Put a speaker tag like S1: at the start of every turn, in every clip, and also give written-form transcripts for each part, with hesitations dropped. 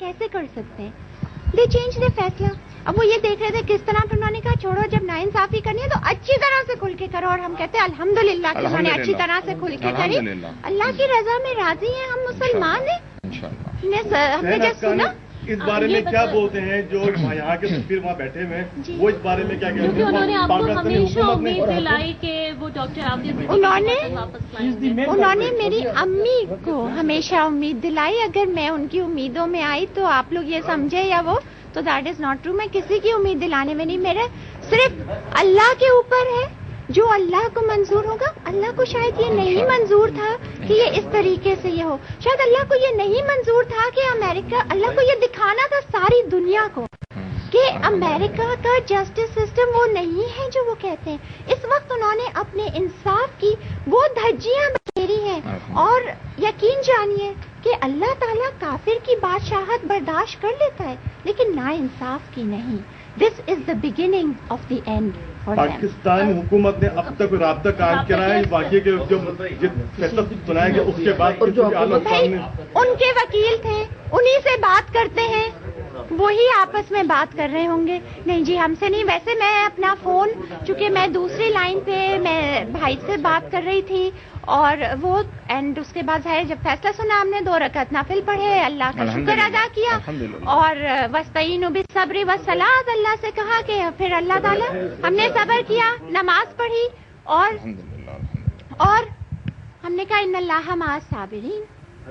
S1: कैसे कर सकते हैं? दे चेंज दे फैसला. अब वो ये देख रहे थे किस तरह, तो उन्होंने कहा छोड़ो, जब नाइंसाफी करनी है तो अच्छी तरह से खुल के करो. और हम कहते हैं अल्हम्दुलिल्लाह कि उन्होंने अच्छी तरह से खुल के करी. अल्लाह की रजा में राजी हैं, हम मुसलमान हैं. हमने जब सुना
S2: इस बारे में क्या बोलते हैं जो यहाँ के सफीर वहाँ बैठे हुए हैं, वो इस बारे में क्या कहते हैं?
S3: क्योंकि उन्होंने आपको हमेशा उम्मीद दिलाई कि वो डॉक्टर आफिया
S1: उन्होंने मेरी अम्मी को हमेशा उम्मीद दिलाई. अगर मैं उनकी उम्मीदों में आई तो आप लोग ये समझे या वो, तो दैट इज नॉट ट्रू. मैं किसी की उम्मीद दिलाने में नहीं, मेरे सिर्फ अल्लाह के ऊपर है. जो अल्लाह को मंजूर होगा. अल्लाह को शायद ये नहीं मंजूर था कि ये इस तरीके से ये हो. शायद अल्लाह को ये नहीं मंजूर था कि अमेरिका, अल्लाह को ये दिखाना था सारी दुनिया को कि अमेरिका का जस्टिस सिस्टम वो नहीं है जो वो कहते हैं. इस वक्त उन्होंने अपने इंसाफ की वो धज्जियां बखेरी हैं. और यकीन जानिए कि अल्लाह ताला काफिर की बादशाहत बर्दाश्त कर लेता है, लेकिन ना इंसाफ की नहीं. This is the beginning of the end.
S2: Pakistan हुकूमत ने अब तक राब्ता कायम किया है वाक़े के जो फैसला सुनाया गया उसके बाद.
S1: उनके वकील थे, उन्हीं से बात करते हैं, वही आपस में बात कर रहे होंगे. नहीं जी, हमसे नहीं. वैसे मैं अपना फोन, चूंकि मैं दूसरी लाइन पे मैं भाई से बात कर रही थी और वो एंड उसके बाद जब फैसला सुना हमने 2 रकात नफिल पढ़े, अल्लाह का शुक्र अदा किया और वस्तईनु बिस्सब्रि वस्सलात, अल्लाह से कहा कि फिर अल्लाह ताला, हमने सब्र किया, नमाज पढ़ी और हमने कहा इन्नल्लाह मअस साबिरीन.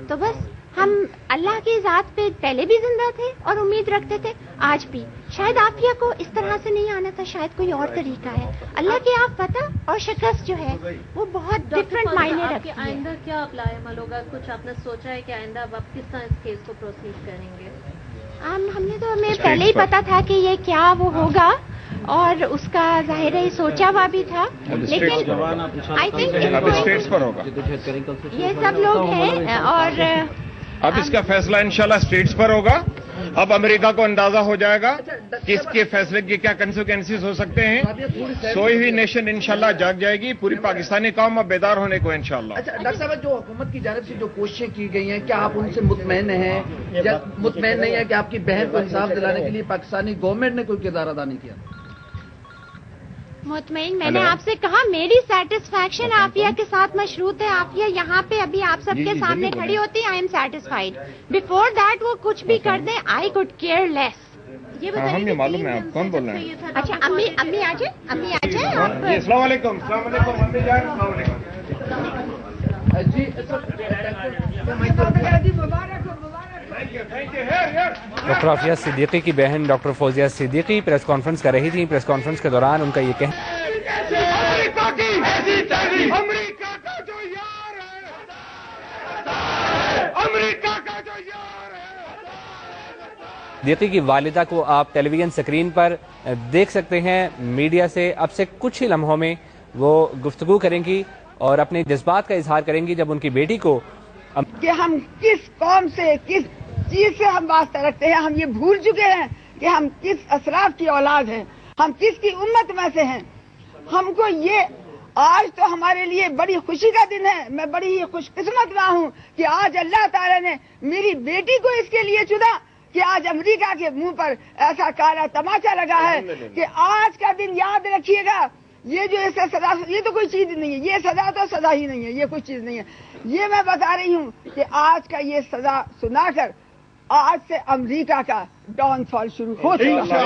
S1: तो बस हम अल्लाह की ज़ात पे पहले भी जिंदा थे और उम्मीद रखते थे आज भी. शायद आफिया को इस तरह से नहीं आना था, शायद कोई और तरीका है. अल्लाह के आप पता और शिकस्त जो है वो बहुत डिफरेंट मायने रखती है.
S3: आइंदा क्या अप्लाई होगा? कुछ आपने सोचा है कि आइंदा आप किस तरह इस केस को प्रोसीड करेंगे?
S1: हमने तो हमें पहले ही पता था कि ये क्या वो होगा और उसका जाहिर है सोचा हुआ भी था, लेकिन आई थिंक
S4: स्टेट्स पर होगा.
S1: ये सब लोग हैं और
S4: अब इसका फैसला इंशाल्लाह स्टेट्स पर होगा. अब अमेरिका को अंदाजा हो जाएगा कि इसके फैसले के क्या कंसिक्वेंसेस हो सकते हैं. सोई हुई नेशन इंशाल्लाह जाग जाएगी. पूरी पाकिस्तानी कौम अब बेदार होने को इंशाल्लाह.
S5: अच्छा डॉक्टर साहब, जो हुकूमत की जानिब से जो कोशिशें की गई हैं, क्या आप उनसे मुतमईन हैं या मुतमईन नहीं है कि आपकी बहन को इंसाफ दिलाने के लिए पाकिस्तानी गवर्नमेंट ने कोई किरदार अदा नहीं किया?
S1: मुतमईन, मैंने आपसे कहा मेरी सेटिस्फैक्शन आफिया के साथ मशरूत है. आफिया यहाँ पे अभी आप सबके सामने खड़ी होती, I am satisfied. Before that वो कुछ भी कर दें, आई कुड केयर लेस. ये बताइए,
S4: हमें मालूम है आप कौन बोल रहे हैं.
S1: अच्छा अम्मी आ जाए, अम्मी आ जाए.
S4: अस्सलाम वालेकुम. अस्सलाम वालेकुम अम्मी जान. अस्सलाम वालेकुम
S6: डॉक्टर आफिया सिद्दीकी की बहन doctor Fauzia Siddiqui press conference कर रही थी. प्रेस कॉन्फ्रेंस के दौरान उनका ये कहना,
S4: अमेरिका का जो यार है, अमेरिका का जो यार है.
S6: सिद्दीकी की वालिदा को आप टेलीविजन स्क्रीन पर देख सकते हैं. मीडिया से अब से कुछ ही लम्हों में वो गुफ्तगू करेंगी और अपने जज्बात का इजहार करेंगी जब उनकी बेटी को
S7: कि हम किस कौम से, किस चीज से हम वास्ता रखते हैं. हम ये भूल चुके हैं कि हम किस असराफ की औलाद हैं, हम किसकी उम्मत में से हैं. हमको ये आज तो हमारे लिए बड़ी खुशी का दिन है. मैं बड़ी ही खुशकिस्मत रहा हूँ कि आज अल्लाह ताला ने मेरी बेटी को इसके लिए चुना कि आज अमेरिका के मुंह पर ऐसा काला तमाचा लगा है कि आज का दिन याद रखिएगा. ये जो ऐसा सजा, ये तो कोई चीज नहीं है. ये सजा तो सजा ही नहीं है, ये कोई चीज नहीं है. ये मैं बता रही हूँ कि आज का ये सजा सुनाकर आज से अमेरिका का डाउनफॉल शुरू हो चुका
S6: है.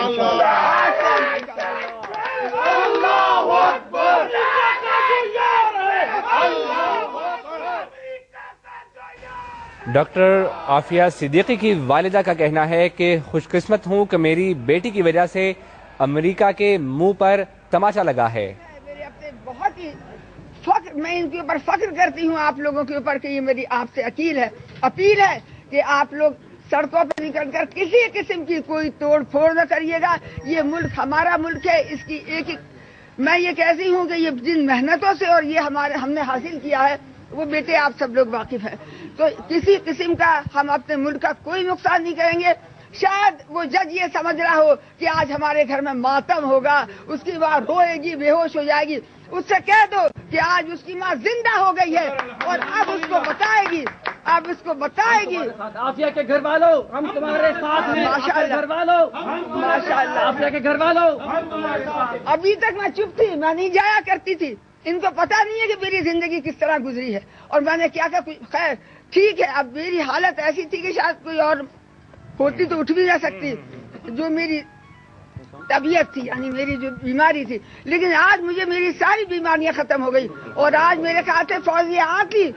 S6: डॉक्टर आफिया सिद्दीकी की वालिदा का कहना है कि खुशकिस्मत हूँ कि मेरी बेटी की वजह से अमेरिका के मुंह पर तमाचा लगा है.
S7: मेरे अपने बहुत ही फख्र, मैं इनके ऊपर फख्र करती हूँ आप लोगों के ऊपर कि ये मेरी आपसे अपील है कि आप लोग सड़कों पर निकलकर किसी किस्म की कोई तोड़ फोड़ न करिएगा. ये मुल्क हमारा मुल्क है. इसकी एक मैं ये कहती हूँ कि ये जिन मेहनतों से और ये हमने हासिल किया है वो बेटे आप सब लोग वाकिफ हैं. तो किसी किस्म का हम अपने मुल्क का कोई नुकसान नहीं करेंगे. शायद वो जज ये समझ रहा हो कि आज हमारे घर में मातम होगा, उसकी माँ रोएगी, बेहोश हो जाएगी. उससे कह दो कि आज उसकी माँ जिंदा हो गई है और अब उसको बताएगी आप उसको बताए कि
S5: आफिया के घर वालों हम तुम्हारे साथ हैं।
S7: माशाअल्लाह।
S5: घर वालों
S7: माशाअल्लाह।
S5: आफिया के घर वालों
S7: अभी तक मैं चुप थी, मैं नहीं जाया करती थी। इनको पता नहीं है कि मेरी जिंदगी किस तरह गुजरी है और मैंने क्या क्या। खैर ठीक है, अब मेरी हालत ऐसी थी कि शायद कोई और होती तो उठ भी ना सकती, जो मेरी तबीयत थी, यानी मेरी जो बीमारी थी। लेकिन आज मुझे मेरी सारी बीमारियां खत्म हो गई और आज मेरे ख्याल से फौजिया आती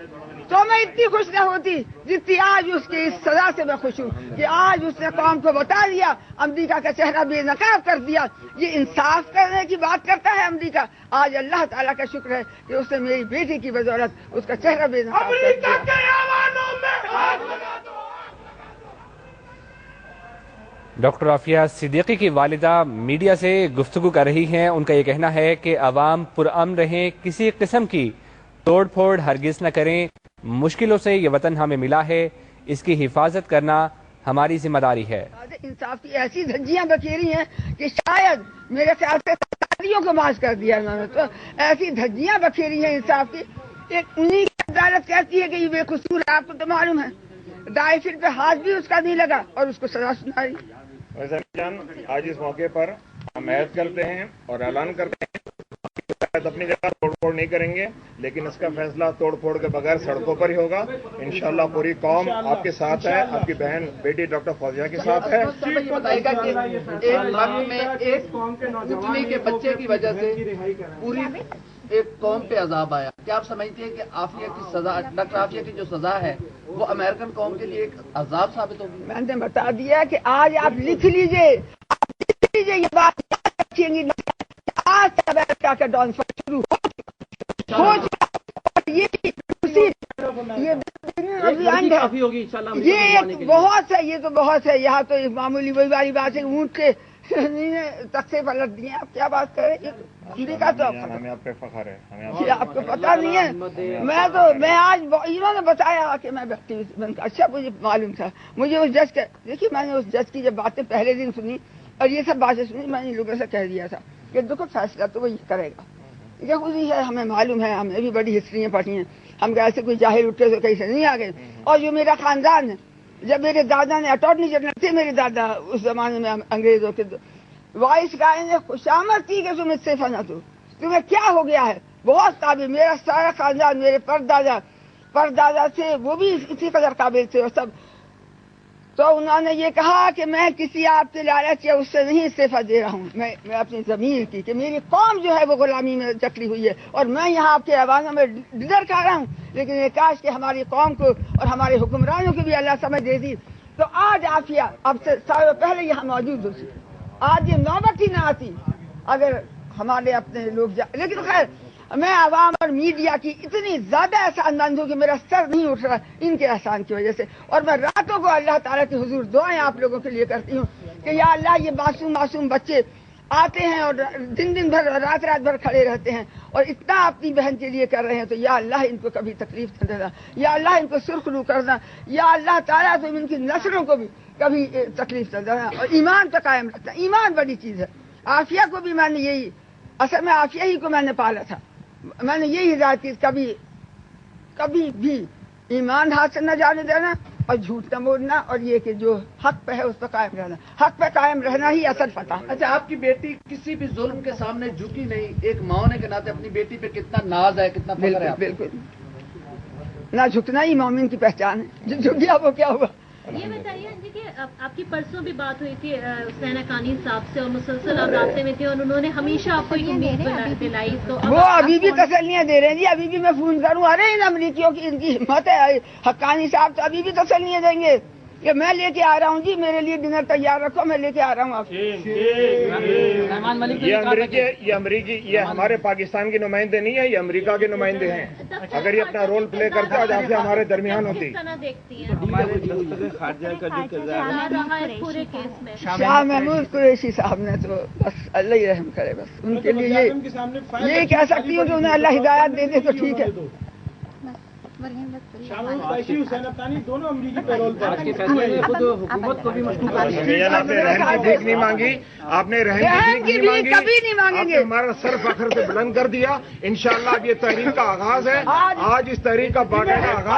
S7: तो मैं इतनी खुश न होती जितनी आज उसकी इस सजा से मैं खुश हूँ कि आज उसने कौम को बता दिया, अमेरिका का चेहरा बेनकाब कर दिया। ये इंसाफ करने की बात करता है अमेरिका। आज अल्लाह ताला का शुक्र है कि उसने मेरी बेटी की बदौलत उसका चेहरा बेनकाब कर दिया।
S6: डॉक्टर आफिया सिद्दीकी की वालिदा मीडिया से गुफ्तगू कर रही हैं। उनका ये कहना है कि अवाम पुरअमन रहें, किसी किस्म की तोड़ फोड़ हरगिज न करें। मुश्किलों से ये वतन हमें मिला है, इसकी हिफाजत करना हमारी जिम्मेदारी है।
S7: इंसाफ की ऐसी धज्जियां बखेरी हैं कि शायद मेरे ख्याल से साथियों को माफ कर दिया इन्होंने। तो ऐसी धज्जियां बखेरी हैं इंसाफ की। एक उन्हीं की अदालत कहती है कि ये बेकसूर है, आपको तो मालूम है। दाइफिल पे हाथ भी उसका नहीं लगा और उसको सजा सुनाई।
S4: आज इस मौके पर हम ऐद करते हैं और ऐलान करते हैं अपनी जगह तोड़फोड़ नहीं करेंगे, लेकिन इसका फैसला तोड़फोड़ के बगैर सड़कों पर ही होगा। इंशाल्लाह पूरी कौम आपके साथ है, आपकी बहन बेटी डॉक्टर फौजिया के साथ है।
S5: ये बताएगा कि एक वक्त में एक उठने के बच्चे की वजह से पूरी एक कौम पे अजाब आया। क्या आप समझते हैं कि आफिया की सजा, डॉक्टर आफिया की जो सजा है वो अमेरिकन कौम के लिए एक अजाब साबित होगी?
S7: मैंने बता दिया कि आज आप लिख लीजिए, ये बात रखिएंगी। आज अमेरिका का डाउनफॉल शुरू हो चुका। ये
S5: काफी होगी इंशाल्लाह।
S7: ये एक बहुत है, ये तो बहुत है। यहाँ तो मामूली वही वाली बात है, ऊँट के तख्ते पलट दिए। आप क्या बात करें, अमेरिका तो
S4: हमें आप पे फख्र है।
S7: आपको पता नहीं है। मैं आज इन्होंने बताया कि मैं व्यक्ति अच्छा मुझे मालूम था। मुझे उस जज का, देखिए मैंने उस जज की जब बातें पहले दिन सुनी और ये सब बातें सुनी, मैंने लोगों से कह दिया था कि देखो फैसला तो वो ये करेगा। ये खुद ही है, हमें मालूम है, हमने भी बड़ी हिस्ट्रियाँ पढ़ी हैं। हम कैसे कोई जाहिर उठे तो कहीं से नहीं आ गए। और जो मेरा खानदान है, जब मेरे दादा ने अटॉर्नी जनरल थे, मेरे दादा उस जमाने में अंग्रेजों के, वाइस राय ने खुशामद की कि तुम इस्तीफा न दो, तुम्हें क्या हो गया है। बहुत काबिल, मेरा सारा खानदान, मेरे परदादा थे, वो भी इसी कदर काबिल थे और सब। तो उन्होंने ये कहा कि मैं किसी आपके लालच या उससे नहीं इस्तीफा दे रहा हूँ, मैं अपनी जमीन की, कि मेरी कौम जो है वो गुलामी में जकड़ी हुई है और मैं यहाँ आपके आवाज़ों में डिनर खा रहा हूँ। लेकिन ये काश कि हमारी कौम को और हमारे हुक्मरानों को भी अल्लाह समझ दे दी तो आज आफिया अब से सालों पहले यहाँ मौजूद होती। आज ये नौबत ही ना आती अगर हमारे अपने लोग लेकिन खैर मैं आवाम और मीडिया की इतनी ज्यादा एहसानमंद हूँ कि मेरा सर नहीं उठ रहा इनके एहसान की वजह से। और मैं रातों को अल्लाह ताला की हुजूर दुआएं आप लोगों के लिए करती हूँ कि या अल्लाह ये मासूम बच्चे आते हैं और दिन भर रात भर खड़े रहते हैं और इतना अपनी बहन के लिए कर रहे हैं, तो या अल्लाह इनको कभी तकलीफ न देना, या अल्लाह इनको सुरखरू करना, या अल्लाह ताला तुम इनकी नस्लों को भी कभी तकलीफ न देना और ईमान तो कायम रखना। ईमान बड़ी चीज है। आफिया को भी मैंने यही, असल में आफिया ही को मैंने पाला था, मैंने यही हिदायत की कभी भी ईमान हाथ से न जाने देना और झूठ न बोलना और ये कि जो हक पे है उस पर कायम रहना, हक पे कायम रहना ही असल फतह।
S5: अच्छा, आपकी बेटी किसी भी जुल्म के सामने झुकी नहीं। एक माँ होने के नाते अपनी बेटी पे कितना नाज है, कितना फख्र है।
S7: बिल्कुल ना झुकना ही मोमिन की पहचान है। जो झुक गया वो क्या हुआ।
S3: ये बताइए आंटी कि आपकी परसों भी बात हुई थी हुसैन हक्कानी साहब से और मुसलसल आप रास्ते में थे और उन्होंने हमेशा आपको एक उम्मीद दिलाई। तो
S7: वो अभी भी तसल्लियां दे रहे हैं जी, अभी भी मैं फोन करूं, अरे इन अमरीकियों की इनकी हिम्मत है, हक्कानी साहब तो अभी भी तसल्लियां देंगे कि मैं लेके आ रहा हूँ जी, मेरे लिए डिनर तैयार रखो, मैं लेके आ रहा हूँ आपको।
S4: ये अमरीकी ये हमारे पाकिस्तान के नुमाइंदे नहीं है, ये अमरीका के नुमाइंदे हैं। अगर ये अपना रोल प्ले करते आज आपसे हमारे दरमियान होती।
S3: देखती हैं पूरे केस में
S7: शाह महमूद कुरैशी साहब ने तो बस अल्लाह ही रहम करे, बस उनके लिए ये कह सकती हूँ कि उन्हें अल्लाह हिदायत दे दे तो ठीक है।
S2: हुसैन हक्कानी दोनों अमरीकी पैरोल पर।
S5: आपके फैसले में खुद हुकूमत को भी मशकूक
S4: आपने रहम की भीख नहीं मांगी, आपने रहम की भीख नहीं मांगी,
S7: कभी नहीं मांगेंगे।
S4: हमारा सर फखर से बुलंद कर दिया। इंशाअल्लाह ये तहरीक का आगाज है, आज इस तहरीक का बाकायदा आगाज